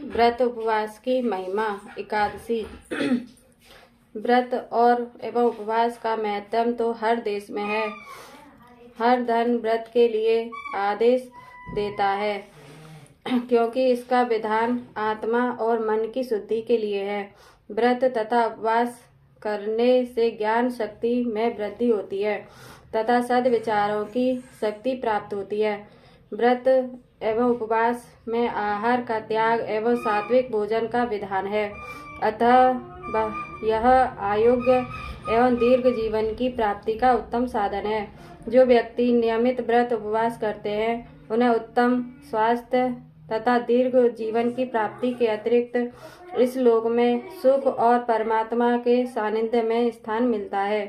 व्रत उपवास की महिमा। एकादशी। व्रत और एवं उपवास का महत्व तो हर देश में है। हर धर्म व्रत के लिए आदेश देता है क्योंकि इसका विधान आत्मा और मन की शुद्धि के लिए है। व्रत तथा उपवास करने से ज्ञान शक्ति में वृद्धि होती है तथा सद्विचारों की शक्ति प्राप्त होती है। व्रत एवं उपवास में आहार का त्याग एवं सात्विक भोजन का विधान है। अतः यह आरोग्य एवं दीर्घ जीवन की प्राप्ति का उत्तम साधन है। जो व्यक्ति नियमित व्रत उपवास करते हैं उन्हें उत्तम स्वास्थ्य तथा दीर्घ जीवन की प्राप्ति के अतिरिक्त इस लोक में सुख और परमात्मा के सानिध्य में स्थान मिलता है।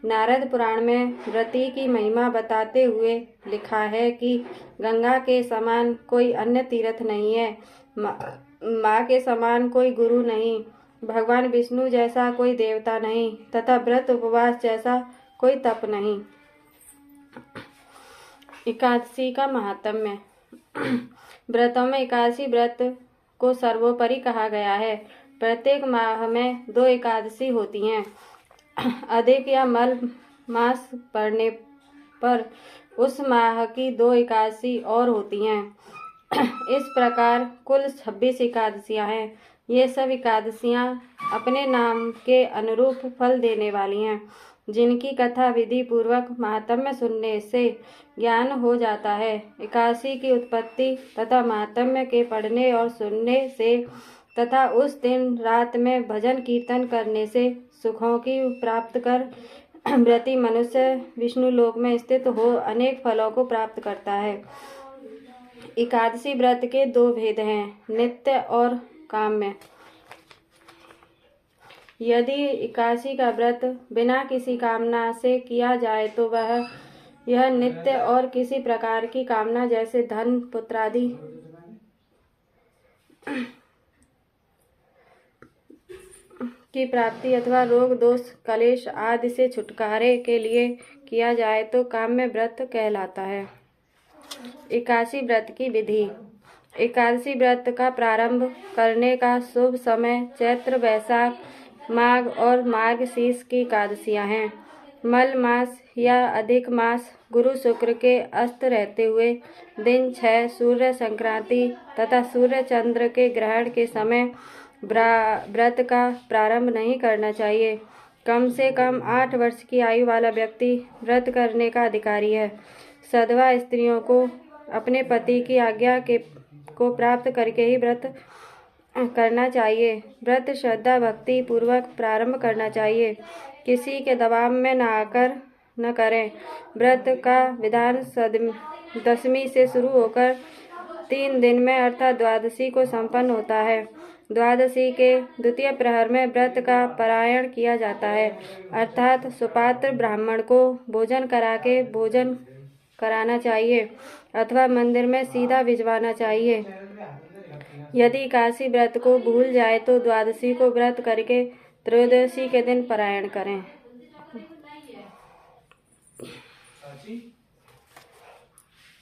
नारद पुराण में व्रती की महिमा बताते हुए लिखा है कि गंगा के समान कोई अन्य तीर्थ नहीं है, माँ के समान कोई गुरु नहीं, भगवान विष्णु जैसा कोई देवता नहीं तथा व्रत उपवास जैसा कोई तप नहीं। एकादशी का महात्म्य। व्रतों में एकादशी व्रत को सर्वोपरि कहा गया है। प्रत्येक माह में 2 एकादशी होती हैं। अधिक या मल मास पड़ने पर उस माह की 2 एकादशी और होती हैं। इस प्रकार कुल 26 एकादशियां हैं। ये सब एकादशियां अपने नाम के अनुरूप फल देने वाली हैं, जिनकी कथा विधि पूर्वक महात्म्य सुनने से ज्ञान हो जाता है। एकादशी की उत्पत्ति तथा महात्म्य के पढ़ने और सुनने से तथा उस दिन रात में भजन कीर्तन करने से सुखों की प्राप्त कर व्रती मनुष्य विष्णु लोक में स्थित हो अनेक फलों को प्राप्त करता है। एकादशी व्रत के 2 भेद हैं, नित्य और काम्य। यदि एकादशी का व्रत बिना किसी कामना से किया जाए तो यह नित्य और किसी प्रकार की कामना जैसे धन पुत्रादि की प्राप्ति अथवा रोग दोष कलेश आदि से छुटकारे के लिए किया जाए तो काम्य व्रत कहलाता है। एकादशी व्रत की विधि। एकादशी व्रत का प्रारंभ करने का शुभ समय चैत्र वैशाख माघ और मार्गशीर्ष की एकादशियां हैं। मल मास या अधिक मास गुरु शुक्र के अस्त रहते हुए दिन 6 सूर्य संक्रांति तथा सूर्य चंद्र के ग्रहण के समय व्रत का प्रारंभ नहीं करना चाहिए। कम से कम 8 वर्ष की आयु वाला व्यक्ति व्रत करने का अधिकारी है। सधवा स्त्रियों को अपने पति की आज्ञा को प्राप्त करके ही व्रत करना चाहिए। व्रत श्रद्धा भक्ति पूर्वक प्रारंभ करना चाहिए, किसी के दबाव में न आकर न करें। व्रत का विधान दशमी से शुरू होकर 3 दिन में अर्थात द्वादशी को संपन्न होता है। द्वादशी के द्वितीय प्रहर में व्रत का पारायण किया जाता है, अर्थात सुपात्र ब्राह्मण को भोजन करा के भोजन कराना चाहिए अथवा मंदिर में सीधा भिजवाना चाहिए। यदि एकादशी व्रत को भूल जाए तो द्वादशी को व्रत करके त्रयोदशी के दिन पारायण करें।